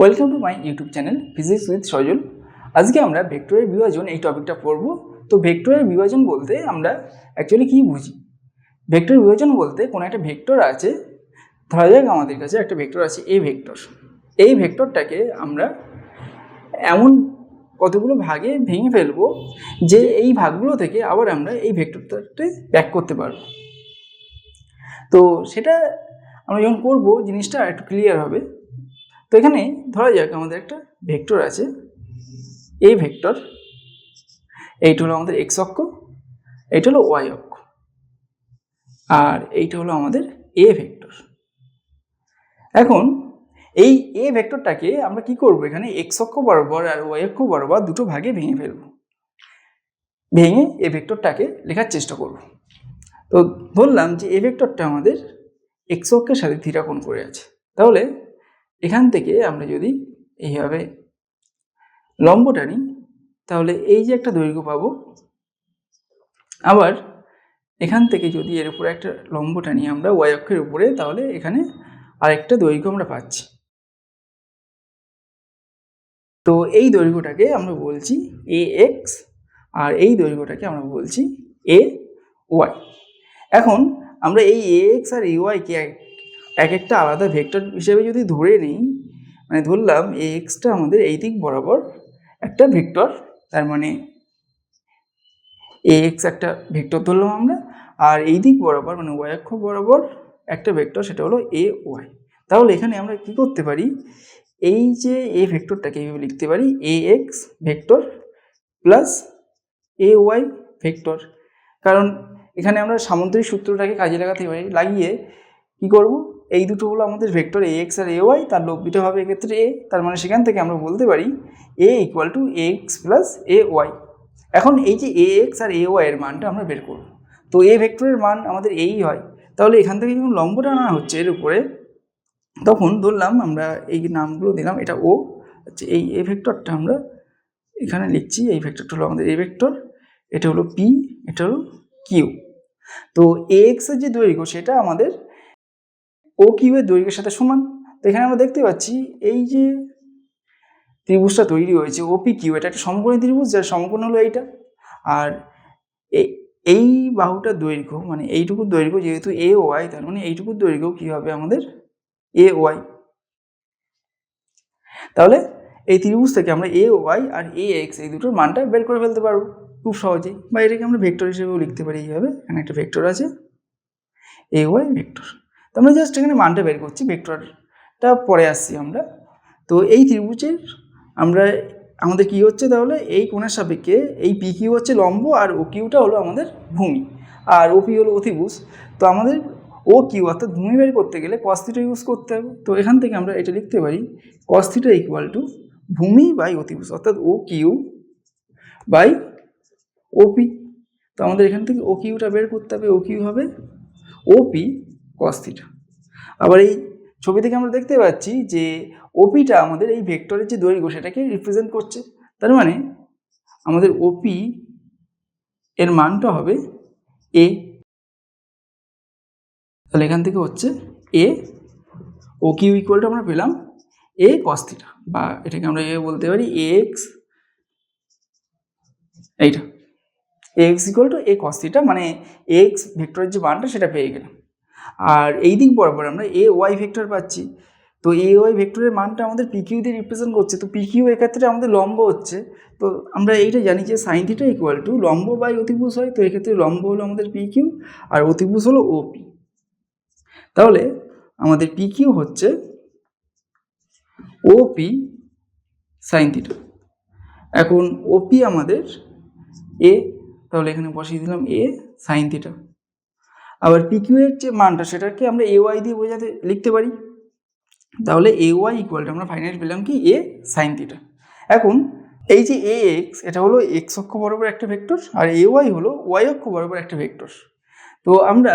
Welcome to my YouTube channel physics with Sajal. আজকে আমরা ভেক্টরের বিভাজন এই টপিকটা পড়ব। তো ভেক্টরের বিভাজন বলতে আমরা অ্যাকচুয়ালি কী বুঝি? ভেক্টরের বিভাজন বলতে কোনো একটা ভেক্টর আছে, ধরা যাক আমাদের কাছে একটা ভেক্টর আছে এ ভেক্টর। এই ভেক্টরটাকে আমরা এমন কতগুলো ভাগে ভেঙে ফেলবো যে এই ভাগগুলো থেকে আবার আমরা এই ভেক্টরটাকে ব্যাক করতে পারবো। তো সেটা আমরা যখন করবো জিনিসটা একটু ক্লিয়ার হবে। তো এখানে ধরা যাক আমাদের একটা ভেক্টর আছে এই ভেক্টর, এইটা হলো আমাদের এক্স অক্ষ, এইটা হলো ওয়াই অক্ষ, আর এইটা হলো আমাদের এ ভেক্টর। এখন এই এ ভেক্টরটাকে আমরা কি করব, এখানে এক্স অক্ষ বরাবর আর ওয়াই অক্ষ বরাবর দুটো ভাগে ভেঙে ফেলব, ভেঙে এ ভেক্টরটাকে লেখার চেষ্টা করব। তো ধরলাম যে এ ভেক্টরটা আমাদের এক্স অক্ষের সাথে থিটা কোণ করে আছে, তাহলে এখান থেকে আমরা যদি এইভাবে লম্ব টানি তাহলে এই যে একটা দৈর্ঘ্য পাবো, আবার এখান থেকে যদি এর উপরে একটা লম্ব টানি আমরা ওয়াই অক্ষের উপরে, তাহলে এখানে আরেকটা দৈর্ঘ্য আমরা পাচ্ছি। তো এই দৈর্ঘ্যটাকে আমরা বলছি এ এক্স, আর এই দৈর্ঘ্যটাকে আমরা বলছি এ ওয়াই। এখন আমরা এই এ এক্স আর এ ওয়াইকে এক একটা আলাদা ভেক্টর হিসেবে যদি ধরে নিই, মানে ধরলাম এ এক্সটা আমাদের এই দিক বরাবর একটা ভেক্টর, তার মানে এ এক্স একটা ভেক্টর ধরলাম আমরা, আর এই দিক বরাবর মানে ওয়াই অক্ষ বরাবর একটা ভেক্টর, সেটা হলো এ ওয়াই। তাহলে এখানে আমরা কি করতে পারি, এই যে এ ভেক্টরটাকে এইভাবে লিখতে পারি A x vector plus A Y vector. কারণ এখানে আমরা সামুদ্রিক সূত্রটাকে কাজে লাগাতে পারি, লাগিয়ে কি করব, এই দুটো হলো আমাদের vector A x R A Y, তার লব্ধিটা হবে এক্ষেত্রে এ, তার মানে সেখান থেকে আমরা বলতে পারি A equal to A X plus A Y. এখন এই যে এ এক্স আর এ ওয়াই এর মানটা আমরা বের করব। তো এ ভেক্টরের মান আমাদের এই হয়, তাহলে এখান থেকে যখন লম্বটা আনা হচ্ছে এর উপরে, তখন ধরলাম আমরা এই নামগুলো দিলাম, এটা ও, আচ্ছা এই এ ভেক্টরটা আমরা এখানে লিখছি, এই ভেক্টরটা হলো আমাদের এ ভেক্টর, এটা হলো পি, এটা হলো কিউ। তো এ এক্স এর যে দৈর্ঘ্য সেটা আমাদের ও কিউ এর দৈর্ঘ্যের সাথে সমান। তো এখানে আমরা দেখতে পাচ্ছি এই যে ত্রিভুজটা তৈরি হয়েছে ওপি কিউ, এটা একটা সমকোণী ত্রিভুজ, যার সমকোণ হলো এইটা, আর এই বাহুটার দৈর্ঘ্য মানে এইটুকুর দৈর্ঘ্য যেহেতু এ ওয়াই, তার মানে এইটুকুর দৈর্ঘ্য কি হবে আমাদের এ ওয়াই। তাহলে এই ত্রিভুজ থেকে আমরা A Y R A x এই দুটোর মানটা বের করে ফেলতে পারবো খুব সহজেই, বা এটাকে আমরা ভেক্টর হিসেবেও লিখতে পারি এইভাবে। এখানে একটা ভেক্টর আছে এ ওয়াই ভেক্টর, তো আমরা জাস্ট এখানে মানটা বের করছি, ভেক্টরটা পরে আসছি আমরা। তো এই ত্রিভুজের আমরা আমাদের কি হচ্ছে, তাহলে এই কোণের সাপেক্ষে এই পি কিউ হচ্ছে লম্ব, আর ও কিউটা হলো আমাদের ভূমি, আর ওপি হলো অতিভুজ। তো আমাদের ও কিউ অর্থাৎ ভূমি বের করতে গেলে কস থিটা ইউজ করতে হবে। তো এখান থেকে আমরা এটা লিখতে পারি কস থিটা ইকুয়াল টু ভূমি বাই অতিভুজ, অর্থাৎ ও কিউ বাই ওপি। তো আমাদের এখান থেকে ও কিউটা বের করতে হবে, ও কিউ হবে ওপি কস থিটা। আবার এই ছবি থেকে আমরা দেখতে পাচ্ছি যে ওপিটা আমাদের এই ভেক্টরের যে দৈর্ঘ্য সেটাকে রিপ্রেজেন্ট করছে, তার মানে আমাদের ওপি এর মানটা হবে এ। তাহলে এখান থেকে হচ্ছে এ, ও কিউ ইকুয়ালটা আমরা পেলাম এ কস থিটা, বা এটাকে আমরা এ বলতে পারি এ এক্স, এইটা A X equal to A cos theta, মানে এক্স ভেক্টরের যে মানটা সেটা পেয়ে গেলাম। আর এই দিক বরাবর আমরা এ ওয়াই ভেক্টর পাচ্ছি, তো এ ওয়াই ভেক্টরের মানটা আমাদের পি কিউ দিয়ে রিপ্রেজেন্ট করছে। তো পি কিউ এক্ষেত্রে আমাদের লম্ব হচ্ছে, তো আমরা এইটা জানি যে সাইন থিটা ইকুয়াল টু লম্ব বাই অতিভুজ হয়। তো এক্ষেত্রে লম্ব হলো আমাদের পি কিউ আর অতিভুজ হলো ওপি। তাহলে আমাদের পি কিউ হচ্ছে ওপি সাইন থিটা। এখন ওপি আমাদের এ, তাহলে এখানে বসিয়ে দিলাম এ সাইন থিটা। আবার পি কিউ এর যে মানটা সেটাকে আমরা এ ওয়াই দিয়ে বোঝাতে লিখতে পারি, তাহলে এ ওয়াই ইকুয়ালটা আমরা ফাইনাল পেলাম কি এ সাইন থিটা। এখন এই যে এ এক্স এটা হলো এক্স অক্ষ বরাবর একটা ভেক্টর, আর এ ওয়াই হলো ওয়াই অক্ষ বরাবর একটা ভেক্টর। তো আমরা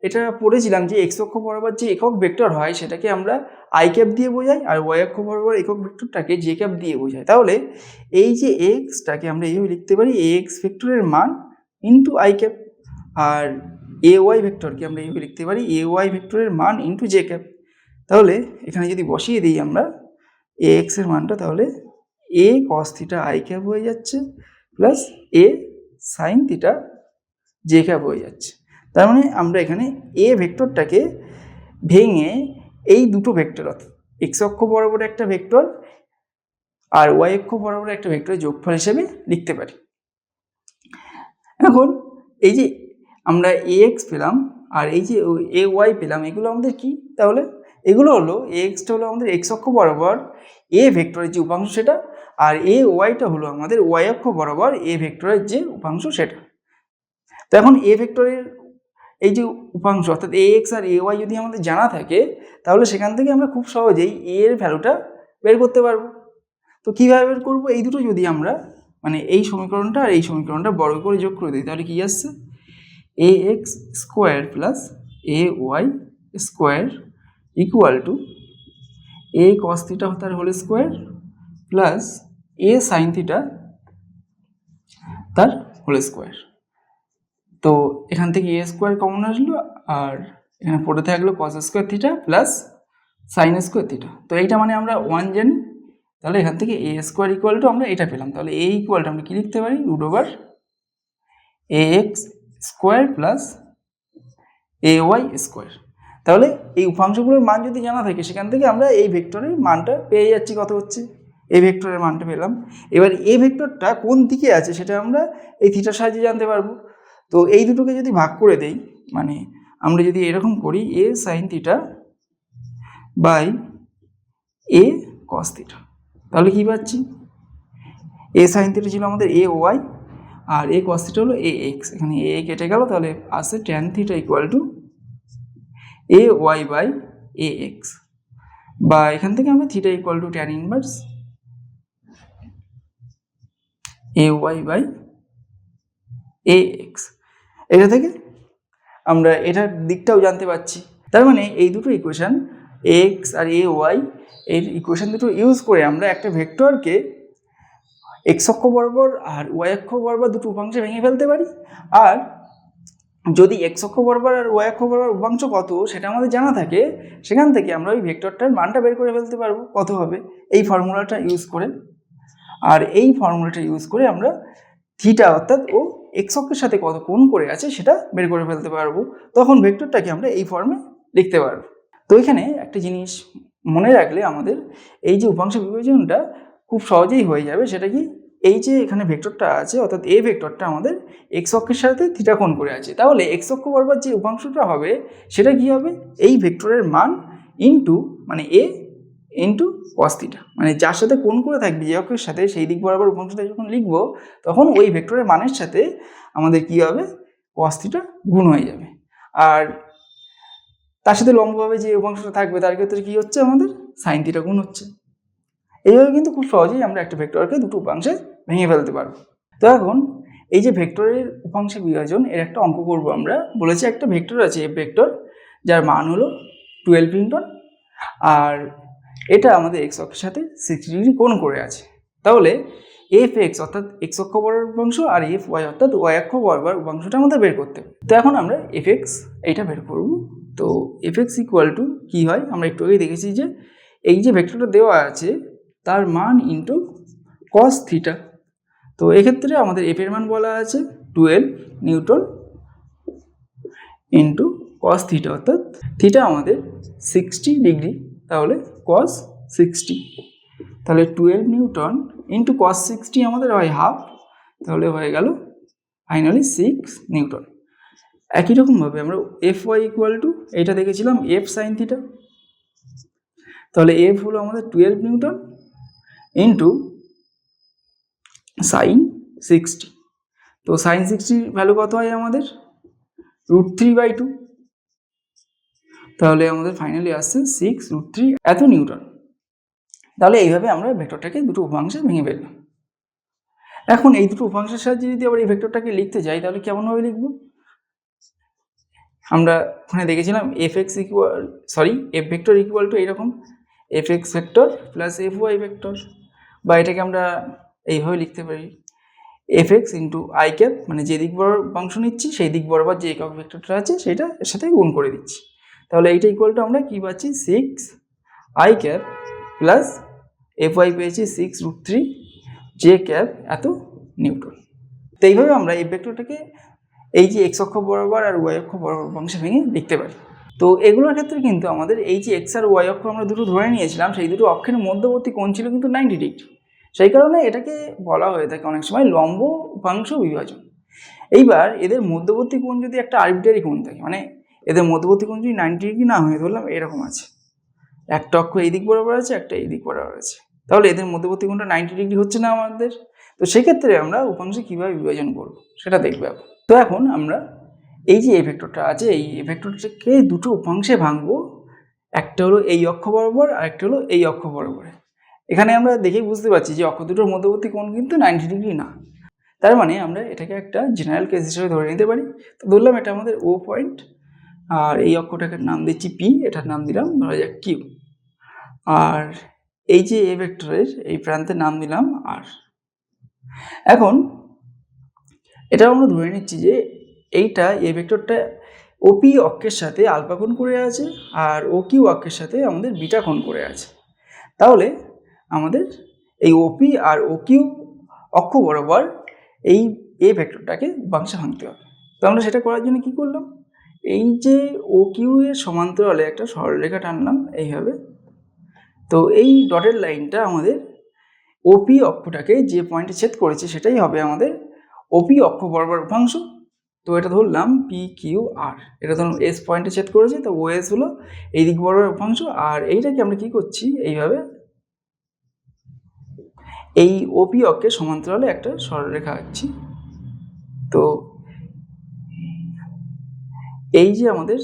এটা পড়েছিলাম যে এক্স অক্ষ বরাবর যে একক ভেক্টর হয় সেটাকে আমরা আই ক্যাপ দিয়ে বোঝাই, আর ওয়াই অক্ষ বরাবর একক ভেক্টরটাকে জে ক্যাপ দিয়ে বোঝাই। তাহলে এই যে এক্সটাকে আমরা এইভাবে লিখতে পারি এ এক্স ভেক্টরের মান ইন্টু আই ক্যাপ, আর এ ওয়াই ভেক্টরকে আমরা এইভাবে লিখতে পারি এ ওয়াই ভেক্টরের মান ইন্টু জে ক্যাপ। তাহলে এখানে যদি বসিয়ে দিই আমরা এ এক্সের মানটা তাহলে এ কস থিটা আই ক্যাপ হয়ে যাচ্ছে plus A sine theta J cap হয়ে যাচ্ছে। তার মানে আমরা এখানে এ ভেক্টরটাকে ভেঙে এই দুটো ভেক্টর অর্থাৎ এক্স অক্ষ বরাবর একটা ভেক্টর আর ওয়াই অক্ষ বরাবর একটা ভেক্টরের যোগফল হিসেবে লিখতে পারি। এখন এই যে আমরা এ এক্স পেলাম আর এই যে এ ওয়াই পেলাম, এগুলো আমাদের কি? তাহলে এগুলো হলো এ এক্সটা হলো আমাদের এক্স অক্ষ বরাবর এ ভেক্টরের যে উপাংশ সেটা, আর এ ওয়াইটা হলো আমাদের ওয়াই অক্ষ বরাবর এ ভেক্টরের যে উপাংশ সেটা। তো এখন এ ভেক্টরের এই যে উপাংশ অর্থাৎ A x R A Y যদি আমাদের জানা থাকে, তাহলে সেখান থেকে আমরা খুব সহজেই এ এর ভ্যালুটা বের করতে পারবো। তো কীভাবে বের করবো? এই দুটো যদি আমরা মানে এই সমীকরণটা আর এই সমীকরণটা বর্গ করে যোগ করে দিই, তাহলে কি আসছে? A X square plus A Y square equal to A cos theta তার whole square plus A sine theta তার হোল স্কোয়ার। তো এখান থেকে এ স্কোয়ার কমন আসলো আর এখানে পড়ে থাকলো cos square theta plus sine square theta. তো এইটা মানে আমরা 1 জানি, তাহলে এখান থেকে এ স্কোয়ার ইকুয়াল টু আমরা এটা পেলাম। তাহলে এ ইকুয়াল টু আমরা কী লিখতে পারি? Root over a X square plus A Y square. তাহলে এই উপাংশগুলোর মান যদি জানা থাকে, সেখান থেকে আমরা এই ভেক্টরের মানটা পেয়ে যাচ্ছি। কত হচ্ছে? এই ভেক্টরের মানটা পেলাম। এবার এই ভেক্টরটা কোন দিকে আছে সেটা আমরা এই থিটার সাহায্যে জানতে পারবো। তো এই দুটোকে যদি ভাগ করে দেই, মানে আমরা যদি এরকম করি A sine theta by A cos theta, তাহলে কী পাচ্ছি? এ সাইন থিটা ছিল আমাদের A Y R A cos theta হলো এ এক্স। এখানে এ কেটে গেল, তাহলে আসছে tan theta equal to A Y by A X, বা এখান থেকে আমরা theta equal to tan inverse A Y by A X. এটা থেকে আমরা এটার দিকটাও জানতে পারছি। তার মানে এই দুটো equation x R A Y এর ইকুয়েশান দুটো ইউজ করে আমরা একটা ভেক্টরকে এক্স অক্ষ বরাবর আর ওয়াই অক্ষ বরাবর দুটো উপাংশে ভেঙে ফেলতে পারি। আর যদি এক্স অক্ষ বরাবর আর ওয়াই অক্ষ বরাবর উপাংশ কত সেটা আমাদের জানা থাকে, সেখান থেকে আমরা ওই ভেক্টরটার মানটা বের করে ফেলতে পারবো কত হবে এই ফর্মুলাটা ইউজ করে। আর এই ফর্মুলাটা ইউজ করে আমরা থিটা অর্থাৎ ও এক্স অক্ষের সাথে কত কোণ করে আছে সেটা বের করে ফেলতে পারবো। তখন ভেক্টরটাকে আমরা এই ফর্মে লিখতে পারবো। তো এখানে একটা জিনিস মনে রাখলে আমাদের এই যে উপাংশ বিভাজনটা খুব সহজেই হয়ে যাবে। সেটা কি? এই যে এখানে ভেক্টরটা আছে অর্থাৎ এ ভেক্টরটা আমাদের এক্স অক্ষের সাথে থিটা কোণ করে আছে, তাহলে এক্স অক্ষ বরাবর যে উপাংশটা হবে সেটা কি হবে? এই ভেক্টরের মান ইন্টু মানে এ ইন্টু কস থিটা, মানে যার সাথে কোণ করে থাকবে যে অক্ষের সাথে সেই দিক বরাবর উপাংশটা যখন লিখবো, তখন ওই ভেক্টরের মানের সাথে আমাদের কি হবে? কস থিটা গুণ হয়ে যাবে। আর তার সাথে লম্বভাবে যে উপাংশটা থাকবে তার ক্ষেত্রে কি হচ্ছে? আমাদের সাইন থিটা গুণ হচ্ছে। এইভাবে কিন্তু খুব সহজেই আমরা একটা ভেক্টরকে দুটো উপাংশে ভেঙে ফেলতে পারবো। তো এখন এই যে ভেক্টরের উপাংশে বিভাজন এর একটা অঙ্ক করব আমরা। বলেছি একটা ভেক্টর আছে এফ ভেক্টর, যার মান হলো 12 নিউটন, আর এটা আমাদের এক্স অক্ষের সাথে 60 ডিগ্রি কোণ করে আছে। তাহলে এফ এক্স অর্থাৎ এক্স অক্ষ বরাবর উপাংশ আর এফ ওয়াই অর্থাৎ ওয়াই অক্ষ বরাবর উপাংশটা আমাদের বের করতে হবে। তো এখন আমরা এফ এক্স এইটা বের করব। তো এফ এক্স ইকুয়াল টু কী হয়? আমরা একটু আগেই দেখেছি যে এই যে ভেক্টরটা দেওয়া আছে তার মান ইন্টু কস থিটা। তো এক্ষেত্রে আমাদের এফ এর মান বলা আছে 12 নিউটন ইন্টু কস থিটা, অর্থাৎ থিটা আমাদের 60 ডিগ্রি, তাহলে কস 60। তাহলে 12 নিউটন ইন্টু কস 60 আমাদের হয় হাফ, তাহলে হয়ে গেল ফাইনালি 6 নিউটন। একই রকমভাবে আমরা এফ ওয়াই ইকুয়াল টু এইটা দেখেছিলাম এফ সাইন থিটা, তাহলে এফ হলো আমাদের 12 নিউটন ইন্টু সাইন 60। তো সাইন 60 ভ্যালু কত হয় আমাদের? √3/2। তাহলে আমাদের ফাইনালি আসছে 6√3 এত নিউটন। তাহলে এইভাবে আমরা ভেক্টরটাকে দুটো উপাংশে ভেঙে ফেললাম। এখন এই দুটো উপাংশের সাহায্যে যদি আবার এই ভেক্টরটাকে লিখতে যাই, তাহলে কেমনভাবে লিখব? আমরা ওখানে দেখেছিলাম এফ ভেক্টর ইকুয়াল টু এইরকম F X vector plus F Y vector, বা এটাকে আমরা এইভাবে লিখতে পারি F X into I cap, মানে যে দিক বরাবর উপাংশ নিচ্ছি সেই দিক বরাবর যে একক ভেক্টরটা আছে সেটা এর সাথে গুণ করে দিচ্ছি। তাহলে এইটা ইকুয়াল টু আমরা কী পাচ্ছি? 6 আই ক্যাপ প্লাস FY পেয়েছি 6√3 J ক্যাপ এত নিউটন। তো এইভাবে আমরা এই ভেক্টরটাকে এই যে x অক্ষ বরাবর আর y অক্ষ বরাবর অংশে ভেঙে লিখতে পারি। তো এগুলোর ক্ষেত্রে কিন্তু আমাদের এই যে x আর y অক্ষ আমরা দুটো ধরে নিয়েছিলাম, সেই দুটো অক্ষের মধ্যবর্তী কোণ ছিল কিন্তু 90 ডিগ্রি। সেই কারণে এটাকে বলা হয়ে থাকে অনেক সময় লম্ব উপাংশ বিভাজন। এইবার এদের মধ্যবর্তী কোণ যদি একটা আরবিটারি কোণ থাকে, মানে এদের মধ্যবর্তী কোণ যদি 90 ডিগ্রি না হয়, ধরলাম এরকম আছে, একটা অক্ষ এই দিক বরাবর আছে, একটা এই দিক বরাবর আছে, তাহলে এদের মধ্যবর্তী কোণটা 90 ডিগ্রি হচ্ছে না আমাদের। তো সেক্ষেত্রে আমরা উপাংশে কীভাবে বিভাজন করব সেটা দেখবে। তো এখন আমরা এই যে এই ভেক্টরটা আছে, এই ভেক্টরটাকে দুটো উপাংশে ভাঙবো, একটা হলো এই অক্ষ বরাবর আর একটা হলো এই অক্ষ বরাবর। এখানে আমরা দেখেই বুঝতে পারছি যে অক্ষ দুটোর মধ্যবর্তী কোণ কিন্তু 90 ডিগ্রি না, তার মানে আমরা এটাকে একটা জেনারেল কেস হিসেবে ধরে নিতে পারি। তো ধরলাম এটা আমাদের ও পয়েন্ট, আর এই অক্ষটাকে নাম দিচ্ছি পি, এটার নাম দিলাম ধরা যাক কিউ, আর এই যে এ ভেক্টরের এই প্রান্তের নাম দিলাম আর। এখন এটা আমরা ধরে নিচ্ছি যে এইটা এ ভেক্টরটা ওপি অক্ষের সাথে আলফা কোণ করে আছে আর ও কিউ অক্ষের সাথে আমাদের বিটা কোণ করে আছে। তাহলে আমাদের এই ওপি আর ও কিউ অক্ষ বরাবর এই এ ভেক্টরটাকে উপাংশে ভাঙতে হবে। তো আমরা সেটা করার জন্য কি করলাম, এই যে ও কিউ এর সমান্তরালে একটা সরলরেখা টানলাম এইভাবে। তো এই ডটের লাইনটা আমাদের ওপি অক্ষটাকে যে পয়েন্টে ছেদ করেছে সেটাই হবে আমাদের ওপি অক্ষ বরাবর উপাংশ। তো এটা ধরলাম পি কিউ আর, এটা ধরুন এস পয়েন্টে ছেদ করেছে, তো ও এস হলো এই দিক বরাবর উপাংশ। আর এইটাকে আমরা কি করছি, এইভাবে এই ওপি অক্ষের সমান্তরালে একটা সরলরেখা আঁকছি। তো এই যে আমাদের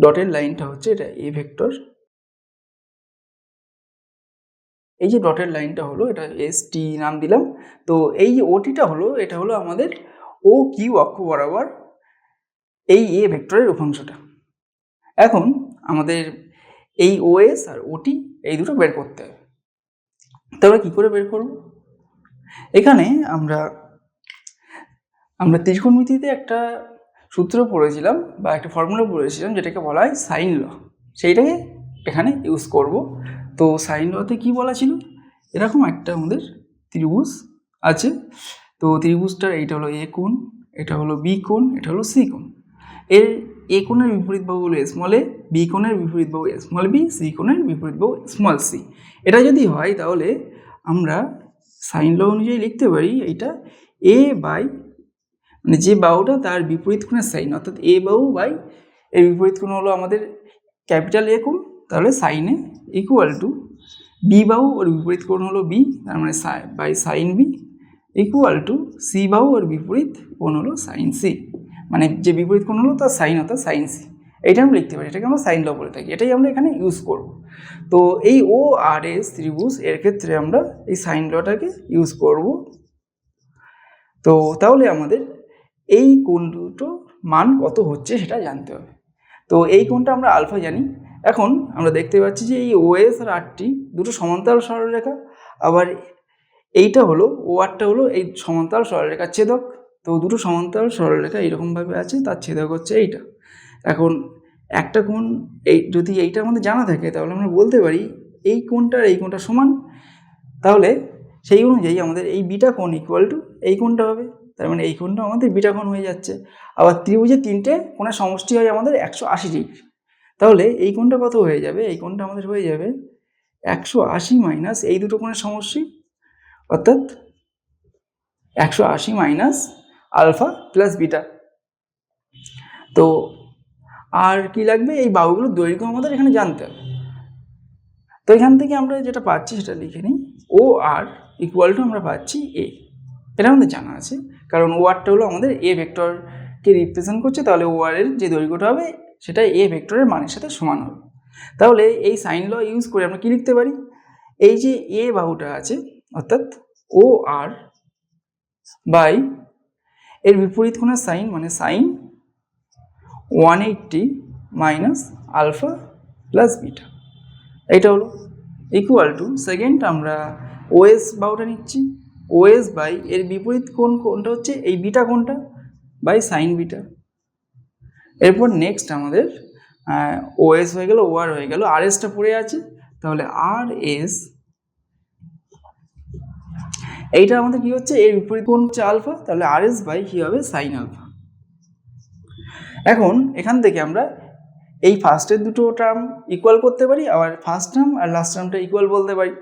ডটের লাইনটা হচ্ছে এটা এ ভেক্টর, এই যে ডটের লাইনটা হলো এটা এস টি নাম দিলাম। তো এই যে ওটিটা হলো, এটা হলো আমাদের ও কিউ অক্ষ বরাবর এই এ ভেক্টরের উপাংশটা। এখন আমাদের এই ওএস আর ওটি এই দুটো বের করতে হবে। তো আমরা কী করে বের করব, এখানে আমরা ত্রিকোণমিতিতে একটা সূত্র পড়েছিলাম বা একটা ফর্মুলা পড়েছিলাম যেটাকে বলা হয় সাইন ল, সেইটাকে এখানে ইউজ করব। তো সাইন লতে কী বলা ছিল, এরকম একটা আমাদের ত্রিভুজ আছে। তো ত্রিভুজটার এইটা হলো এ কোণ, এটা হলো বি কোণ, এটা হলো সি কোণ। এর এ কোণের বিপরীত বাহু হলো স্মল এ, বি কোণের বিপরীত বাহু স্মল বি, সি কোণের বিপরীত বাহু স্মল সি। এটা যদি হয় তাহলে আমরা সাইন ল অনুযায়ী লিখতে পারি এইটা এ বাই, মানে যে বাহুটা তার বিপরীত কোণের সাইন, অর্থাৎ এ বাহু বাই এর বিপরীত কোণ হলো আমাদের ক্যাপিটাল এ কোণ, তাহলে sine A equal to B বাহু ওর বিপরীত কোণ হলো বি, তার মানে by sine B equal to C বাহু ওর বিপরীত কোণ হলো সাইন সি, মানে যে বিপরীত কোণ হলো তার সাইন অর্থাৎ সাইন সি। এইটা আমরা লিখতে পারি, এটাকে আমরা সাইন ল বলে থাকি, এটাই আমরা এখানে ইউজ করব। তো এই ও আর এস ত্রিভুজ এর ক্ষেত্রে আমরা এই সাইন লটাকে ইউজ করব। তো তাহলে আমাদের এই কোণ দুটো মান কত হচ্ছে সেটা জানতে হবে। তো এই কোণটা আমরা আলফা জানি। এখন আমরা দেখতে পাচ্ছি যে এই ওএস আর আরটি দুটো সমান্তরাল সরলরেখা, আবার এইটা হলো ও আরটা হলো এই সমান্তরাল সরলরেখার ছেদক। তো দুটো সমান্তরাল সরলরেখা এইরকমভাবে আছে, তার ছেদক হচ্ছে এইটা। এখন একটা কোণ এই যদি এইটা আমাদের জানা থাকে তাহলে আমরা বলতে পারি এই কোণটার এই কোণটা সমান, তাহলে সেই অনুযায়ী আমাদের এই বিটা কোণ ইকুয়াল টু এই কোণটা হবে, তার মানে এই কোণটা আমাদের বিটা কোণ হয়ে যাচ্ছে। আবার ত্রিভুজের তিনটে কোণের সমষ্টি হয় আমাদের 180 ডিগ্রি, তাহলে এই কোণটা কত হয়ে যাবে, এই কোণটা আমাদের হয়ে যাবে 180 মাইনাস এই দুটো কোণের সমষ্টি, অর্থাৎ 180 মাইনাস আলফা প্লাস বিটা। তো আর কি লাগবে, এই বাহুগুলোর দৈর্ঘ্য আমাদের এখানে জানতে হবে। তো এখান থেকে আমরা যেটা পাচ্ছি সেটা লিখে নিই, ও আর ইকুয়াল টু আমরা পাচ্ছি এ, এটা আমাদের জানা আছে, কারণ ও আরটা হলো আমাদের এ ভেক্টরকে রিপ্রেজেন্ট করছে, তাহলে ও আর এর যে দৈর্ঘ্যটা হবে সেটা এ ভেক্টরের মানের সাথে সমান হবে। তাহলে এই সাইন ল ইউজ করে আমরা কি লিখতে পারি, এই যে এ বাহুটা আছে অর্থাৎ ও আর বাই এর বিপরীত কোণের সাইন, মানে sine 180 minus alpha plus beta, এইটা হলো ইকুয়াল টু সেকেন্ড আমরা ওএস বাহুটা নিচ্ছি, ওএস বাই এর বিপরীত কোণটা হচ্ছে এই বিটা কোণটা বাই সাইন বিটা। এরপর নেক্সট আমাদের ওএস হয়ে গেল, ওআর হয়ে গেল, আর এসটা পড়ে আছে, তাহলে আর এস, এইটা আমাদের কি হচ্ছে, এর বিপরীত কোণ হচ্ছে আলফা, তাহলে আর এস বাই কি হবে, সাইন আলফা। এখন এখান থেকে আমরা এই ফার্স্টের দুটো টার্ম ইকুয়াল করতে পারি, আবার ফার্স্ট টার্ম আর লাস্ট টার্মটা ইকুয়াল বলতে পারি,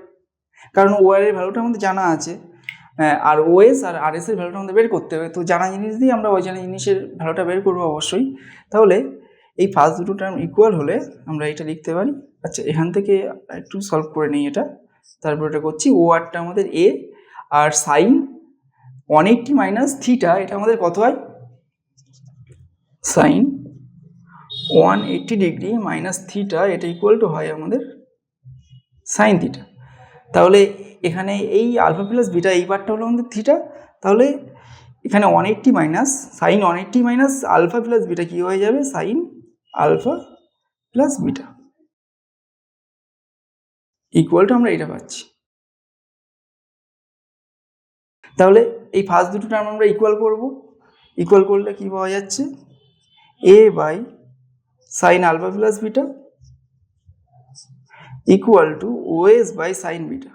কারণ ওয়ার এর ভ্যালুটা আমাদের জানা আছে, আর ওএস আর আর এস এর ভ্যালুটা আমাদের বের করতে হবে। তো জানা জিনিস দিয়ে আমরা ওই জানা জিনিসের ভ্যালুটা বের করবো অবশ্যই। তাহলে এই ফার্স্ট দুটো টার্ম ইকুয়াল হলে আমরা এটা লিখতে পারি। আচ্ছা, এখান থেকে একটু সলভ করে নিই এটা, তারপর এটা করছি। ও আরটা আমাদের এ, আর সাইন 180 মাইনাস থিটা, এটা আমাদের কত হয়, সাইন 180 ডিগ্রি মাইনাস থিটা, এটা ইকুয়াল টু হয় আমাদের সাইন থিটা। তাহলে এখানে এই আলফা প্লাস বিটা, এই পার্টটা হলো আমাদের থিটা, তাহলে এখানে 180 minus sine 180 minus alpha plus beta কি হয়ে যাবে, sine alpha plus beta, equal to আমরা এটা পাচ্ছি। তাহলে এই ফার্স্ট দুটো টার্ম আমরা ইকুয়াল করব, ইকুয়াল করলে কি পাওয়া যাচ্ছে, A by sine alpha plus beta equal to OS by sine beta.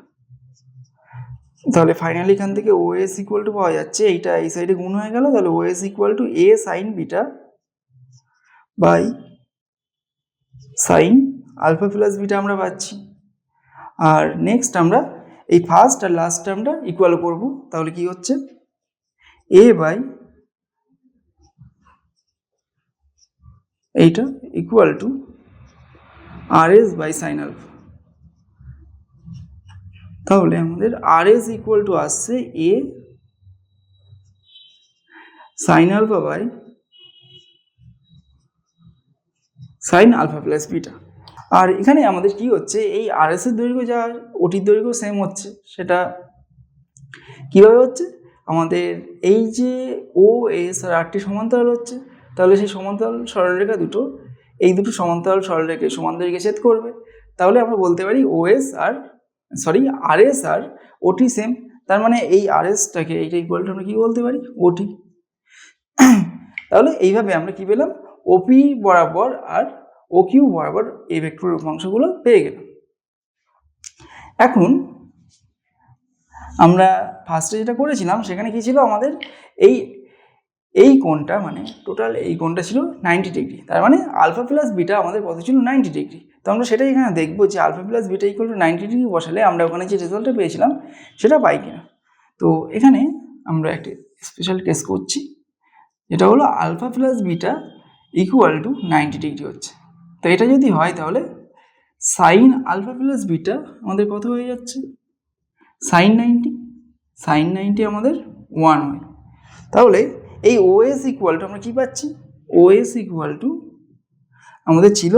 তাহলে ফাইনালি এখান থেকে ওএস ইকুয়াল টু পাওয়া যাচ্ছে, এইটা এই সাইডে গুণ হয়ে গেল, তাহলে OS equal to A sine beta by sine alpha plus beta আমরা পাচ্ছি। আর নেক্সট আমরা এই ফার্স্ট আর লাস্ট টার্মটা ইকুয়াল করব, তাহলে কি হচ্ছে, এ বাই এইটা equal to R S by sine alpha. তাহলে আমাদের আর এস ইকুয়াল টু আসছে A sine alpha by sine alpha plus beta. আর এখানে আমাদের কি হচ্ছে, এই আর এস এর দৈর্ঘ্য যা ওটির দৈর্ঘ্য সেম হচ্ছে, সেটা কিভাবে হচ্ছে, আমাদের এই যে ও এস আর আরটি সমান্তরাল হচ্ছে, তাহলে সেই সমান্তরাল সরলরেখা দুটো, এই দুটো সমান্তরাল সরলরেখা সমান দৈর্ঘ্যে ছেদ করবে, তাহলে আমরা বলতে পারি ওএস আর আর এস আর ওটি সেম। তার মানে এই আর এসটাকে এইটা ইকুয়াল টু আমরা কি বলতে পারি, ওটি। তাহলে এইভাবে আমরা কি পেলাম, ওপি বরাবর আর ও কিউ বরাবর এই ভেক্টরের উপাংশগুলো পেয়ে গেলাম। এখন আমরা ফার্স্টে যেটা করেছিলাম সেখানে কি ছিল, আমাদের এই কোণটা, মানে টোটাল এই কোণটা ছিল 90 ডিগ্রি, তার মানে আলফা প্লাস বিটা আমাদের কত ছিল, 90 ডিগ্রি। তো আমরা সেটাই এখানে দেখবো যে alpha plus beta equal to 90 degree বসালে আমরা ওখানে যে রেজাল্টটা পেয়েছিলাম সেটা পাই কিনা। তো এখানে আমরা একটা স্পেশাল কেস করছি, যেটা হলো alpha plus beta equal to 90 degree হচ্ছে। তো এটা যদি হয় তাহলে সাইন আলফা প্লাস বিটা আমাদের কত হয়ে যাচ্ছে, সাইন 90 আমাদের 1 হয়। তাহলে এই ওএস ইকুয়াল টু আমরা কি পাচ্ছি, ওএস ইকুয়াল টু আমাদের ছিল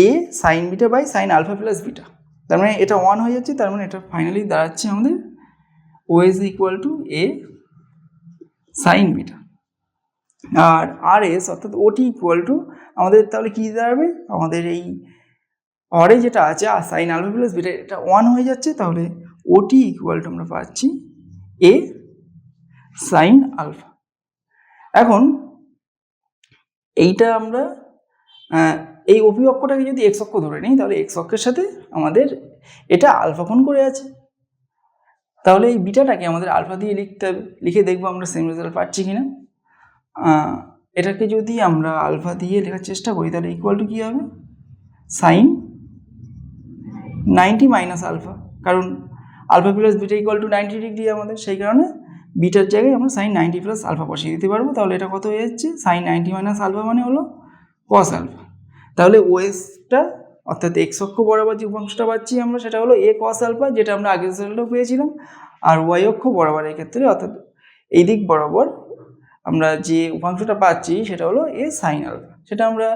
A sine beta by sine alpha plus beta, তার মানে এটা 1 হয়ে যাচ্ছে, তার মানে এটা ফাইনালি দাঁড়াচ্ছে আমাদের OS equal to A sine beta. আর আর এস অর্থাৎ ওটি ইকুয়াল টু আমাদের তাহলে কি দাঁড়াবে, আমাদের এই অরে যেটা আছে আর সাইন আলফা প্লাস বিটা এটা 1 হয়ে যাচ্ছে, তাহলে ওটি ইকুয়াল টু আমরা পাচ্ছি এ সাইন আলফা। এখন এইটা আমরা এই ওপি অক্ষটাকে যদি এক্স অক্ষ ধরে নিই, তাহলে এক্স অক্ষের সাথে আমাদের এটা আলফা কোণ করে আছে, তাহলে এই বিটাটাকে আমাদের আলফা দিয়ে লিখতে হবে, লিখে দেখবো আমরা সেম রেজাল্ট পাচ্ছি কিনা। এটাকে যদি আমরা আলফা দিয়ে লেখার চেষ্টা করি তাহলে ইকুয়াল টু কী হবে, সাইন 90 মাইনাস আলফা, কারণ alpha plus beta equal to 90 degree আমাদের, সেই কারণে বিটার জায়গায় আমরা সাইন 90 প্লাস আলফা বসিয়ে দিতে পারবো। তাহলে এটা কত হয়ে যাচ্ছে, সাইন 90 মাইনাস আলফা মানে হলো কস আলফা। তাহলে ওএসটা অর্থাৎ এক্স অক্ষ বরাবর যে উপাংশটা পাচ্ছি আমরা সেটা হলো এ কস আলফা, যেটা আমরা আগের রেজাল্টেও পেয়েছিলাম। আর ওয়াই অক্ষ বরাবর এই ক্ষেত্রে অর্থাৎ এই দিক বরাবর আমরা যে উপাংশটা পাচ্ছি সেটা হলো এ সাইন আলফা, সেটা আমরা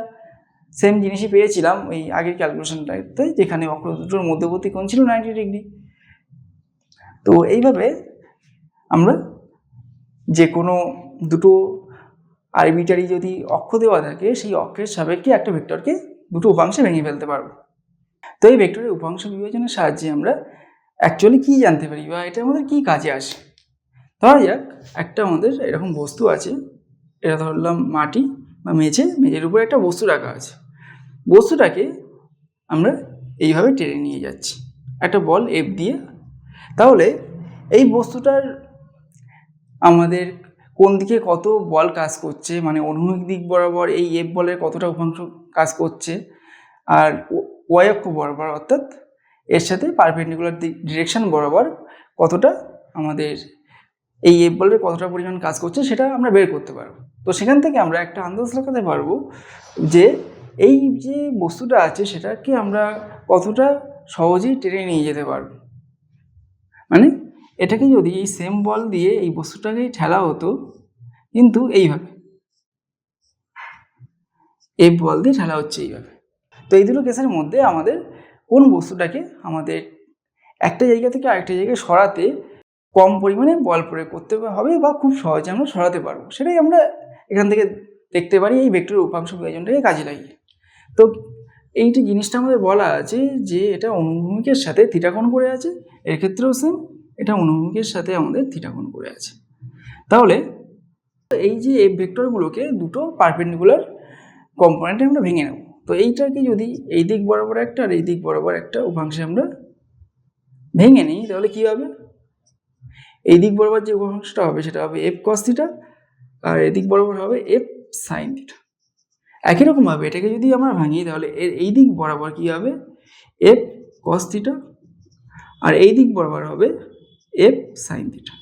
সেম জিনিসই পেয়েছিলাম এই আগের ক্যালকুলেশনটাতে, যেখানে অক্ষ দুটোর মধ্যবর্তী কোণ ছিল 90 ডিগ্রি। তো এইভাবে আমরা যে কোনো দুটো আরবিটারি যদি অক্ষ দেওয়া থাকে সেই অক্ষের সাপেক্ষে একটা ভেক্টরকে দুটো উপাংশে ভেঙে ফেলতে পারবো। তো এই ভেক্টরের উপাংশ বিভাজনের সাহায্যে আমরা অ্যাকচুয়ালি কী জানতে পারি বা এটা আমাদের কী কাজে আসে। ধরা যাক একটা আমাদের এরকম বস্তু আছে, এটা ধরলাম মাটি বা মেঝের উপরে একটা বস্তু রাখা আছে। বস্তুটাকে আমরা এইভাবে টেনে নিয়ে যাচ্ছি একটা বল এফ দিয়ে। তাহলে এই বস্তুটার আমাদের কোন দিকে কত বল কাজ করছে, মানে অনুভূমিক দিক বরাবর এই এফ বলের কতটা উপাংশ কাজ করছে, আর ওয়াই অক্ষ বরাবর অর্থাৎ এর সাথে পারপেন্ডিকুলার ডিরেকশন বরাবর কতটা আমাদের এই এফ বলের কতটা পরিমাণ কাজ করছে সেটা আমরা বের করতে পারবো। তো সেখান থেকে আমরা একটা আন্দাজ লাগাতে পারবো যে এই যে বস্তুটা আছে সেটাকে আমরা কতটা সহজেই টেনে নিয়ে যেতে পারবো। মানে এটাকে যদি এই সেম বল দিয়ে এই বস্তুটাকে ঠেলা হতো, কিন্তু এইভাবে এই বল দিয়ে ঠেলা হচ্ছে এইভাবে, তো এই দুটো কেসের মধ্যে আমাদের কোন বস্তুটাকে আমাদের একটা জায়গা থেকে আরেকটা জায়গায় সরাতে কম পরিমাণে বল প্রয়োগ করতে হবে বা খুব সহজে আমরা সরাতে পারবো, সেটাই আমরা এখান থেকে দেখতে পারি এই ভেক্টরের উপাংশ বিভাজনটাকে কাজে লাগিয়ে। তো এইটি জিনিসটা আমাদের বলা আছে যে এটা অনুভূমিকের সাথে থিটা কোণ করে আছে, এর ক্ষেত্রেও সেম এটা অনুভূমিকের সাথে আমাদের থিটা কোণ করে আছে। তাহলে এই যে এই ভেক্টরগুলোকে দুটো পারপেন্ডিকুলার কম্পোনেন্টে আমরা ভেঙে নেব। তো এইটাকে যদি এই দিক বরাবর একটা আর এই দিক বরাবর একটা উপাংশে আমরা ভেঙে নিই, তাহলে কি হবে, এই দিক বরাবর যে উপাংশটা হবে সেটা হবে এফ কস থিটা, আর এদিক বরাবর হবে এফ সাইন থিটা। একই রকমভাবে এটাকে যদি আমরা ভাঙি তাহলে এর এই দিক বরাবর কি হবে এফ কস থিটা, আর এই দিক বরাবর হবে এফ সাইন থিটা।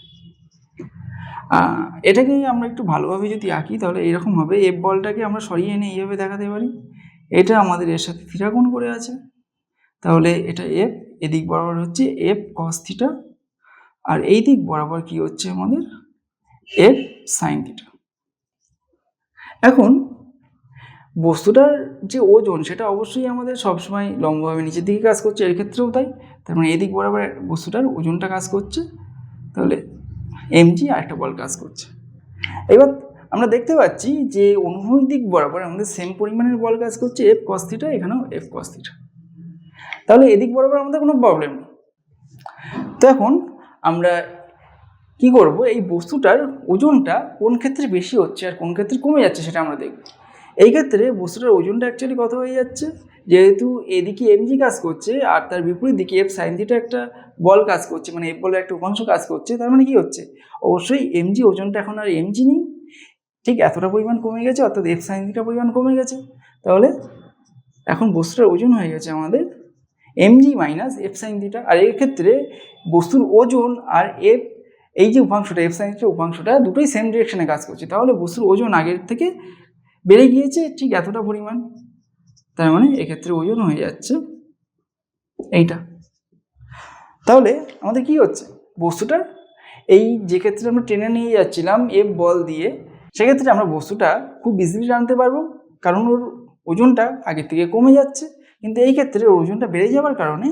এটাকে আমরা একটু ভালোভাবে যদি আঁকি তাহলে এইরকম হবে, এফ বলটাকে আমরা সরিয়ে এনে এইভাবে দেখাতে পারি, এটা আমাদের এর সাথে থিটা কোণ করে আছে, তাহলে এটা এফ, এদিক বরাবর হচ্ছে এফ কস থিটা, আর এই দিক বরাবর কি হচ্ছে আমাদের এফ সাইন থিটা। এখন বস্তুটার যে ওজন সেটা অবশ্যই আমাদের সবসময় লম্বভাবে নিচের দিকে কাজ করছে, এর ক্ষেত্রেও তাই, তার মানে এদিক বরাবর বস্তুটার ওজনটা কাজ করছে, তাহলে এমজি আর একটা বল কাজ করছে। এবার আমরা দেখতে পাচ্ছি যে অনুভূমিক দিক বরাবর আমাদের সেম পরিমাণের বল কাজ করছে এফ কস থিটা, এখানেও এফ কস থিটা, তাহলে এদিক বরাবর আমাদের কোনো প্রবলেম নেই। তো এখন আমরা কি করব, এই বস্তুটার ওজনটা কোন ক্ষেত্রে বেশি হচ্ছে আর কোন ক্ষেত্রে কমে যাচ্ছে সেটা আমরা দেখব। এই ক্ষেত্রে বস্তুটার ওজনটা অ্যাকচুয়ালি কত হয়ে যাচ্ছে, যেহেতু এদিকে এমজি কাজ করছে আর তার বিপরীত দিকে এফ সাইন থিটা একটা বল কাজ করছে, মানে এফ বলের একটা উপাংশ কাজ করছে, তার মানে কি হচ্ছে অবশ্যই এমজি ওজনটা এখন আর এমজি নেই, ঠিক এতটা পরিমাণ কমে গেছে, অর্থাৎ এফ সাইন থিটা পরিমাণ কমে গেছে, তাহলে এখন বস্তুটার ওজন হয়ে গেছে আমাদের MG minus F sine theta. আর এর ক্ষেত্রে বস্তুর ওজন আর এফ এই যে উপাংশটা এফ সাইন থিটা উপাংশটা দুটোই সেম ডিরেকশনে কাজ করছে, তাহলে বস্তুর ওজন আগের থেকে বেড়ে গিয়েছে ঠিক এতটা পরিমাণ, তার মানে এক্ষেত্রে ওজন হয়ে যাচ্ছে এইটা। তাহলে আমাদের কি হচ্ছে, বস্তুটার এই যে ক্ষেত্রে আমরা টেনে নিয়ে যাচ্ছিলাম এফ বল দিয়ে, সেক্ষেত্রে আমরা বস্তুটা খুব ইজিলি টানতে পারবো, কারণ ওর ওজনটা আগের থেকে কমে যাচ্ছে, কিন্তু এই ক্ষেত্রে ওর ওজনটা বেড়ে যাওয়ার কারণে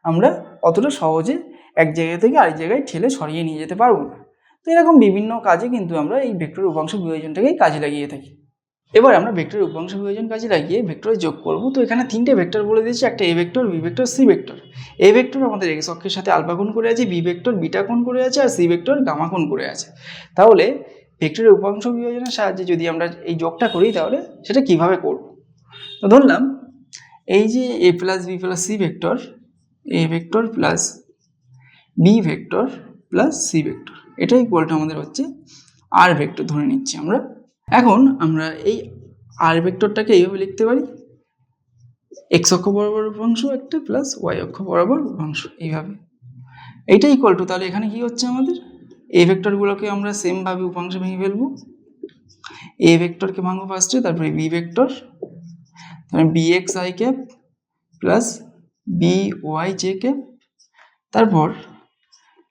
আমরা অতটা সহজে এক জায়গা থেকে আরেক জায়গায় ঠেলে সরিয়ে নিয়ে যেতে পারবো না। তো এরকম বিভিন্ন কাজে কিন্তু আমরা এই ভেক্টরের উপাংশ বিভাজনটাকেই কাজে লাগিয়ে থাকি। এবার আমরা ভেক্টরের উপাংশ বিভাজন কাজে লাগিয়ে ভেক্টরে যোগ করব। তো এখানে তিনটে ভেক্টর বলে দিয়েছি, একটা A vector, B vector, C vector. A vector আমাদের এক্স অক্ষের সাথে আলফা কোণ করে আছে, বি ভেক্টর বিটা কোণ করে আছে, আর সি ভেক্টর গামা কোণ করে আছে। তাহলে ভেক্টরের উপাংশ বিভাজনের সাহায্যে যদি আমরা এই যোগটা করি তাহলে সেটা কিভাবে করব, তো ধরলাম এই যে A plus B plus C vector, A vector plus B vector plus C vector, এটা ইকুয়ালটা আমাদের হচ্ছে আর ভেক্টর ধরে নিচ্ছি আমরা। এখন আমরা এই আর ভেক্টরটাকে এইভাবে লিখতে পারি, এক্স অক্ষ বরাবর উপাংশ একটা প্লাস ওয়াই অক্ষ বরাবর উপাংশ, এইভাবে এইটা ইকুয়াল টু, তাহলে এখানে কি হচ্ছে আমাদের এ ভেক্টরগুলোকে আমরা সেমভাবে উপাংশে ভেঙে ফেলবো, এ ভেক্টরকে ভাঙবো ফার্স্টে, তারপরে বি ভেক্টর, তারপরে B X I cap plus B Y J cap, তারপর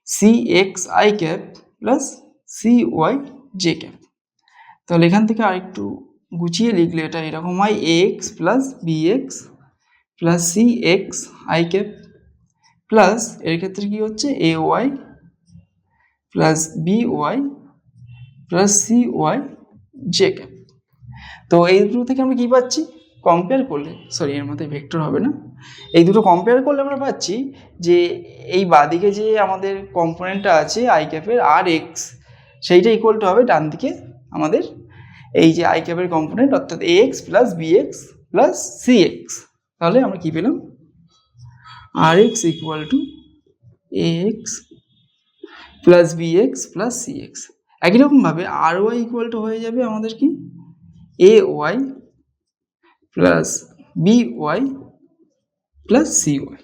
C X I cap plus C Y J cap. তাহলে এখান থেকে আরেকটু গুছিয়ে লিখলে এটা এরকম হয়, A X plus B X plus C X I cap plus এর ক্ষেত্রে কি হচ্ছে A Y plus B Y plus C Y J cap. তো এই দুটো থেকে আমরা কি পাচ্ছি, কম্পেয়ার করলে, সরি এর মধ্যে ভেক্টর হবে না, এই দুটো কম্পেয়ার করলে আমরা পাচ্ছি যে এই বাঁদিকে যে আমাদের কম্পোনেন্টটা আছে আই ক্যাপের আর এক্স, সেইটা ইকুয়াল টু হবে ডান দিকে আমাদের এই যে আই ক্যাপের কম্পোনেন্ট, অর্থাৎ A X plus B X plus C X. তাহলে আমরা কি পেলাম, R X equal to A X plus B X plus C X. একই রকমভাবে আর ওয়াই ইকুয়াল টু হয়ে যাবে আমাদের কি A Y plus B Y plus C Y.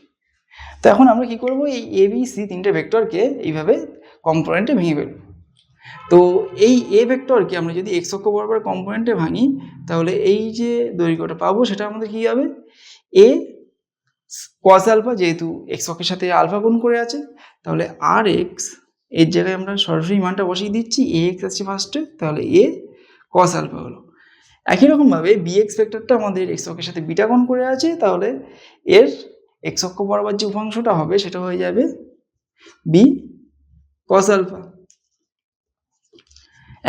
তো এখন আমরা কি করব, এই এ বি সি তিনটে ভেক্টরকে এইভাবে কম্পোনেন্টে ভেঙে ফেলব। তো এই এ ভেক্টরকে আমরা যদি এক্স অক্ষ বরাবর কম্পোনেন্টে ভাঙি তাহলে এই যে দৈর্ঘ্যটা পাবো সেটা আমাদের কি হবে এ কস আলফা, যেহেতু এক্স অক্ষের সাথে আলফা গুণ করে আছে তাহলে আর এক্স এর জায়গায় আমরা সরাসরি মানটা বসিয়ে দিচ্ছি, এ এক্স আছে ফার্স্টে, তাহলে এ কস আলফা হলো। একই রকমভাবে বি এক্স ভেক্টরটা আমাদের এক্স অক্ষের সাথে বিটা গুণ করে আছে, তাহলে এর এক্স অক্ষ বরাবর যে উপাংশটা হবে সেটা হয়ে যাবে বি কস আলফা।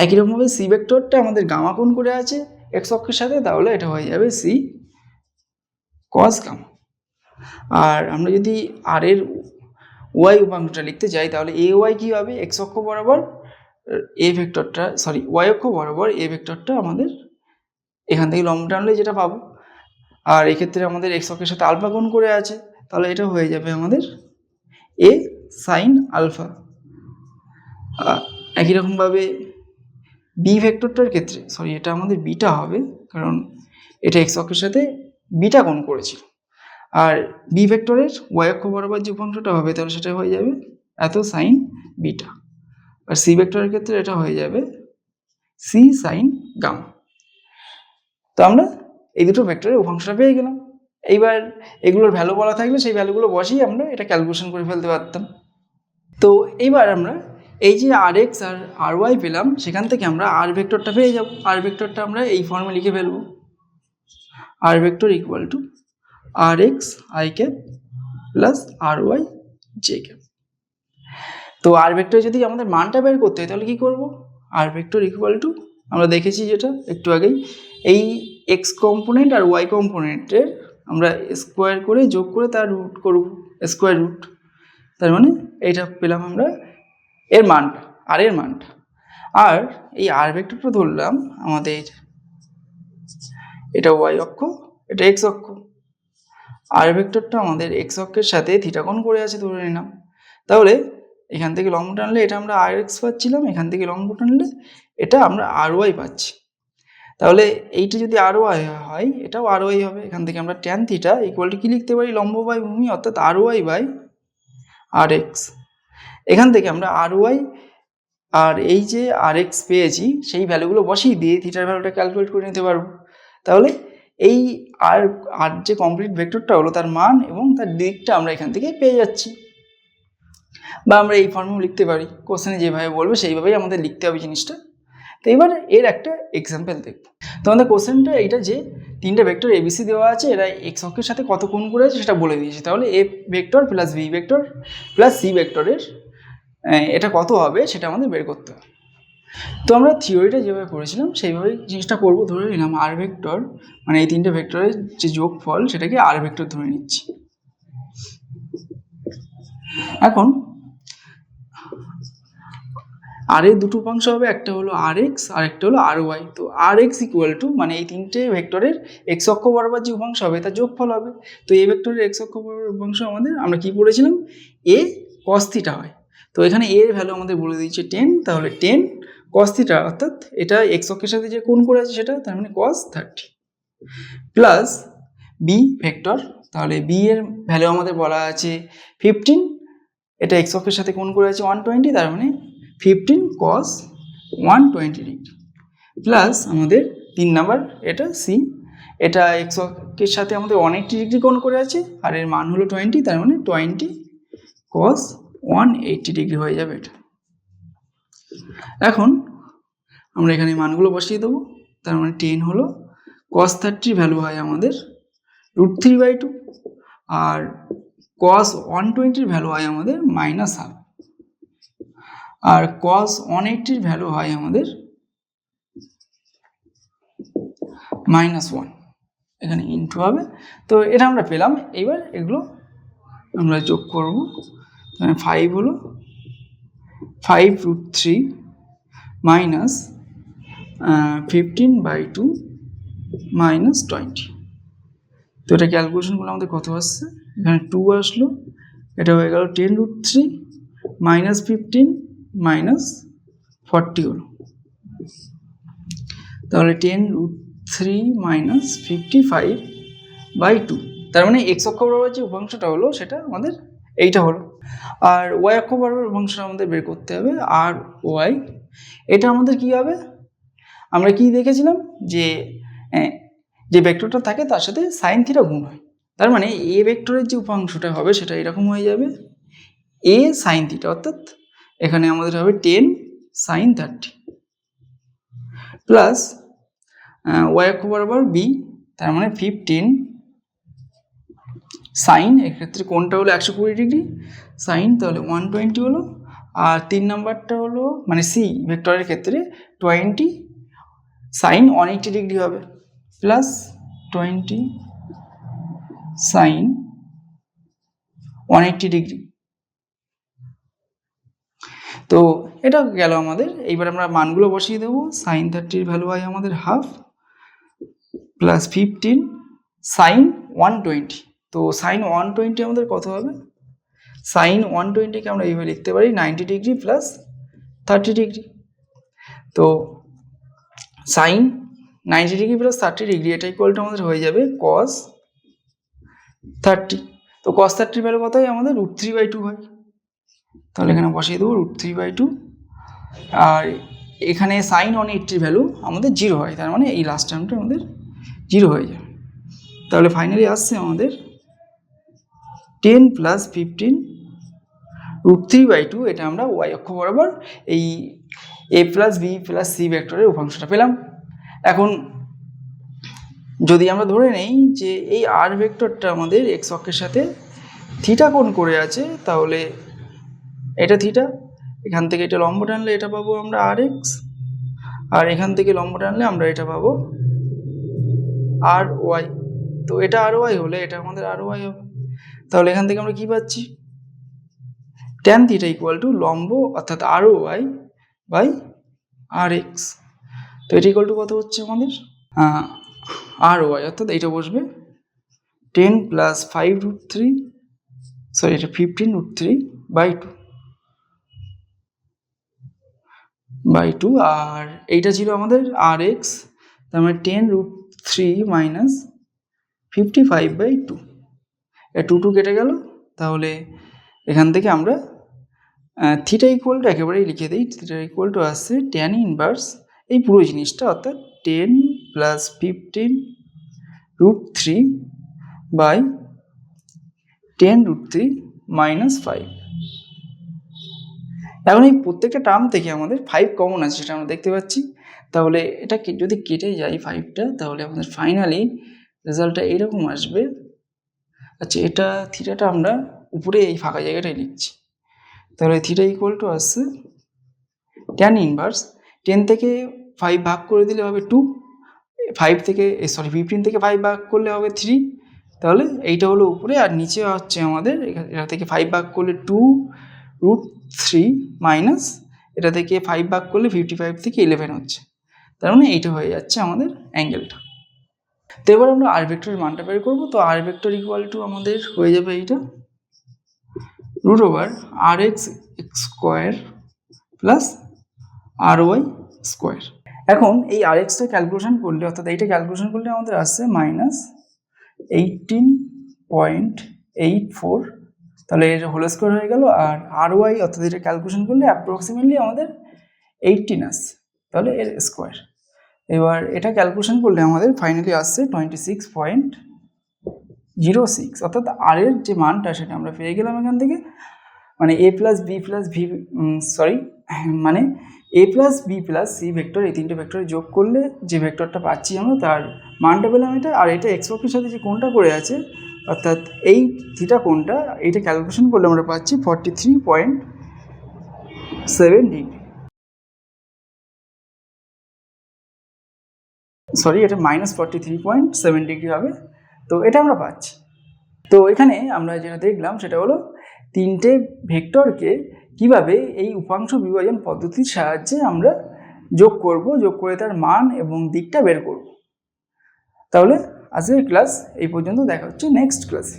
একই রকমভাবে সি ভেক্টরটা আমাদের গামা কোণ করে আছে এক্স অক্ষের সাথে, তাহলে এটা হয়ে যাবে সি কস গামা। আর আমরা যদি আর এর ওয়াই উপাংশটা লিখতে চাই তাহলে এ ওয়াই কী হবে, এক্স অক্ষ বরাবর এ ভেক্টরটা ওয়াই অক্ষ বরাবর এ ভেক্টরটা আমাদের এখান থেকে লম্ব টানলে যেটা পাবো, আর এক্ষেত্রে আমাদের এক্স অক্ষের সাথে আলফা গুণ করে আছে তাহলে এটা হয়ে যাবে আমাদের এ সাইন আলফা। একই রকমভাবে বি ভেক্টরটার ক্ষেত্রে এটা আমাদের বিটা হবে, কারণ এটা এক্স অক্ষের সাথে বিটা কোণ করেছিল। আর বি ভেক্টরের ওয়াই অক্ষ বরাবর যে উপাংশটা হবে তাহলে সেটা হয়ে যাবে এত সাইন বিটা। আর সি ভেক্টরের ক্ষেত্রে এটা হয়ে যাবে সি সাইন গামা। তো আমরা এই দুটো ভেক্টরের উপাংশটা পেয়ে গেলাম। এইবার এগুলোর ভ্যালু বলা থাকলে সেই ভ্যালুগুলো বসিয়ে আমরা এটা ক্যালকুলেশন করে ফেলতে পারতাম। তো এইবার আমরা এই যে আর এক্স আর আর ওয়াই পেলাম সেখান থেকে আমরা আর ভেক্টরটা পেয়ে যাব। আর ভেক্টরটা আমরা এই ফর্মে লিখে ফেলবো, R vector equal to R X I cap plus R Y J cap. তো আর ভেক্টর যদি আমাদের মানটা বের করতে হয় তাহলে কি করব, আর ভেক্টর ইকুয়াল টু আমরা দেখেছি যেটা একটু আগেই, এই এক্স কম্পোনেন্ট আর ওয়াই কম্পোনেন্টের আমরা স্কোয়ার করে যোগ করে তার রুট করব, স্কোয়ার রুট। তার মানে এইটা পেলাম আমরা এর মানটা, আর এর মানটা। আর এই আর ভেক্টরটা ধরলাম আমাদের এটা ওয়াই অক্ষ, এটা এক্স অক্ষ। আর ভেক্টরটা আমাদের এক্স অক্ষের সাথে থিটা কোণ করে আছে ধরে নিলাম, তাহলে এখান থেকে লম্ব টানলে এটা আমরা আর এক্স পাচ্ছিলাম, এখান থেকে লম্ব টানলে এটা আমরা আর ওয়াই পাচ্ছি। তাহলে এইটা যদি আর ওয়াই হয় এটাও আর ওয়াই হবে। এখান থেকে আমরা ট্যান থিটা ইকুয়াল টু কী লিখতে পারি, লম্ব বাই ভূমি অর্থাৎ আর ওয়াই বাই আর এক্স। এখান থেকে আমরা আর ওয়াই আর এই যে আর এক্স পেয়েছি সেই ভ্যালুগুলো বসিয়ে দিয়ে থিটার ভ্যালুটা ক্যালকুলেট করে নিতে পারবো। তাহলে এই আর আর যে কমপ্লিট ভেক্টরটা হলো তার মান এবং তার দিকটা আমরা এখান থেকে পেয়ে যাচ্ছি। বা আমরা এই ফর্মেও লিখতে পারি, কোশ্চেনে যেভাবে বলবে সেইভাবেই আমাদের লিখতে হবে জিনিসটা। তো এবার এর একটা এক্সাম্পল দেখব। তো আমাদের কোশ্চেনটা এইটা যে তিনটে ভেক্টর এবিসি দেওয়া আছে, এরা এক্স অক্ষের সাথে কত কোণ করে আছে সেটা বলে দিয়েছে। তাহলে A vector plus B vector plus C ভেক্টরের এটা কত হবে সেটা আমাদের বের করতে হবে। তো আমরা থিওরিটা যেভাবে করেছিলাম সেইভাবেই জিনিসটা করবো। ধরে নিলাম আর ভেক্টর মানে এই তিনটে ভেক্টরের যে যোগফল সেটাকে আর ভেক্টর ধরে নিচ্ছি। এখন আর এর দুটো উপাংশ হবে, একটা হলো আর এক্স আর একটা হলো আর ওয়াই। তো আর এক্স ইকুয়াল টু মানে এই তিনটে ভেক্টরের এক্স অক্ষ বরাবর যে উপাংশ হবে তার যোগফল হবে। তো এই ভেক্টরের এক্স অক্ষ বরাবর উপাংশ আমাদের আমরা কি পড়েছিলাম, এ কস থিটা হয়। তো এখানে এ এর ভ্যালু আমাদের বলে দিয়েছে 10, তাহলে 10 কস থিটা অর্থাৎ এটা এক্স অক্ষের সাথে যে কোণ করে আছে সেটা, তার মানে কস 30 প্লাস বি ভেক্টর। তাহলে বি এর ভ্যালু আমাদের বলা আছে 15, এটা এক্স অক্ষের সাথে কোণ করে আছে 120, তার মানে 15 cos 120 ডিগ্রি প্লাস আমাদের 3 নাম্বার এটা সি, এটা এক্স অক্ষের সাথে আমাদের 180 ডিগ্রি কোণ করে আছে আর এর মান হলো 20, তার মানে 20 cos 180 ডিগ্রি হয়ে যাবে এটা। এখন আমরা এখানে মানগুলো বসিয়ে দেবো। তার মানে 10 হলো cos 30 ভ্যালু হয় আমাদের √3/2 আর cos 120 ভ্যালু হয় আমাদের -1/2 আর cos 180 ভ্যালু হয় আমাদের -1, এখানে ইনটু হবে। তো এটা আমরা পেলাম। এবার এগুলো আমরা যোগ করব। 5 হলো 5√3 মাইনাস 15/2 -20। তো এটা ক্যালকুলেশন করলে আমাদের কত আসছে, এখানে 2 আসলো, এটা হয়ে গেল 10√3 মাইনাস 15 মাইনাস 40 হলো, তাহলে 10√3 মাইনাস 55/2। তার মানে এক্স অক্ষ বরাবর যে উপাংশটা হলো সেটা আমাদের এইটা হলো। আর ওয়াই অক্ষ বরাবর উপাংশটা আমাদের বের করতে হবে আর ওয়াই। এটা আমাদের কি হবে, আমরা কি দেখেছিলাম যে ভেক্টরটা থাকে তার সাথে সাইন থিটা গুণ হয়। তার মানে এ ভেক্টরের যে উপাংশটা হবে সেটা এরকম হয়ে যাবে এ সাইন থিটা, অর্থাৎ এখানে আমাদের হবে 10 সাইন 30 প্লাস ওয়াই অক্ষ বরাবর বি, তার মানে 15 সাইন, এক্ষেত্রে কোনটা হলো 120 ডিগ্রি সাইন, তাহলে 120 হলো। আর 3 নাম্বারটা হলো মানে সি ভেক্টরের ক্ষেত্রে 20 সাইন 180 ডিগ্রি হবে প্লাস 20 সাইন 180 ডিগ্রি। তো এটা গেল আমাদের। এইবার আমরা মানগুলো বসিয়ে দেবো। সাইন 30 ভ্যালু হয় আমাদের হাফ প্লাস 15 সাইন 120। তো সাইন 120 আমাদের কত হবে, সাইন 120কে আমরা এইভাবে লিখতে পারি 90 ডিগ্রি প্লাস 30 ডিগ্রি। তো সাইন 90 ডিগ্রি প্লাস 30 ডিগ্রি এটা ইকুয়াল টু আমাদের হয়ে যাবে কস 30। তো কস 30 ভ্যালু কত হয় আমাদের √3/2 হয়, তাহলে এখানে বসিয়ে দেবো √3/2। আর এখানে সাইন 180 ভ্যালু আমাদের 0 হয়, তার মানে এই লাস্ট টার্মটা আমাদের 0 হয়ে যায়। তাহলে ফাইনালি আসছে আমাদের 10 প্লাস 15 √3/2। এটা আমরা ওয়াই অক্ষ বরাবর এই এ প্লাস বি প্লাস সি ভেক্টরের উপাংশটা পেলাম। এখন যদি আমরা ধরে নেই যে এই আর ভেক্টরটা আমাদের এক্স অক্ষের সাথে থিটা কোণ করে আছে, তাহলে এটা থিটা, এখান থেকে এটা লম্ব টানলে এটা পাবো আমরা আর এক্স, আর এখান থেকে লম্ব টানলে আমরা এটা পাবো আর ওয়াই। তো এটা আর ওয়াই হলে এটা আমাদের আর ওয়াই হবে। তাহলে এখান থেকে আমরা কি পাচ্ছি, ট্যান থিটা ইকুয়াল টু লম্ব অর্থাৎ আর ওয়াই বাই আর এক্স। তো এটা ইকুয়াল টু কত হচ্ছে আমাদের আর ওয়াই, অর্থাৎ এইটা বসবে 10 প্লাস 5√3 সরি এটা 15√3/2 আর এইটা ছিল আমাদের আর এক্স, তার মানে 10√3 মাইনাস 55/2। এটা 2 কেটে গেল, তাহলে এখান থেকে আমরা থিটা ইকুয়াল টু একেবারেই লিখে দিই। থিটা ইকুয়াল টু আসছে ট্যান ইনভার্স এই পুরো জিনিসটা, অর্থাৎ 10 প্লাস 15√3/10√3 মাইনাস 5। এখন এই প্রত্যেকটা টার্ম থেকে আমাদের 5 কমন আছে সেটা আমরা দেখতে পাচ্ছি। তাহলে এটা যদি কেটে যায় 5টা, তাহলে আমাদের ফাইনালি রেজাল্টটা এরকম আসবে। আচ্ছা, এটা থিটাটা আমরা উপরে এই ফাঁকা জায়গাটায় লিখছি। তাহলে থিটা ইকুয়াল টু আসছে ট্যান ইনভার্স 10 থেকে 5 ভাগ করে দিলে হবে 2, 15 থেকে 5 ভাগ করলে হবে 3। তাহলে এইটা হলো উপরে, আর নিচে হচ্ছে আমাদের এটা থেকে 5 ভাগ করলে 2√3 মাইনাস এটা থেকে 5 ভাগ করলে 55 থেকে 11 হচ্ছে। তার মানে এইটা হয়ে যাচ্ছে আমাদের অ্যাঙ্গেলটা। তো এবার আমরা আর ভেক্টরের মানটা বের করবো। তো আর ভেক্টর ইকুয়াল টু আমাদের হয়ে যাবে এইটা √r(x)² প্লাস ry²। এখন এই rxটা ক্যালকুলেশন করলে, অর্থাৎ এইটা ক্যালকুলেশন করলে আমাদের আসছে -18.84, তাহলে এর হোল স্কোয়ার হয়ে গেল। আর ry অর্থাৎ এটা ক্যালকুলেশন করলে অ্যাপ্রক্সিমেটলি আমাদের 18 আসছে, তাহলে এর স্কোয়ার। এবার এটা ক্যালকুলেশন করলে আমাদের ফাইনালি আসছে 26.06, অর্থাৎ আর এর যে মানটা সেটা আমরা পেয়ে গেলাম এখান থেকে। মানে a plus B plus C vector, এই তিনটে ভেক্টরে যোগ করলে যে ভেক্টরটা পাচ্ছি আমরা তার মানটা পেলাম এটা। আর এটা এক্স অক্ষের সাথে যে কোণটা করে আছে, অর্থাৎ এই থিটা কোণটা, এইটা ক্যালকুলেশন করলে আমরা পাচ্ছি 43.7 ডিগ্রি। সরি, এটা -43.7 ডিগ্রি হবে। তো এটা আমরা পাচ্ছি। তো এখানে আমরা যেটা দেখলাম সেটা হলো তিনটে ভেক্টরকে কিভাবে এই উপাংশ বিভাজন পদ্ধতির সাহায্যে আমরা যোগ করে তার মান এবং দিকটা বের করব। তাহলে আজকের ক্লাস এই পর্যন্ত, দেখা হচ্ছে নেক্সট ক্লাসে।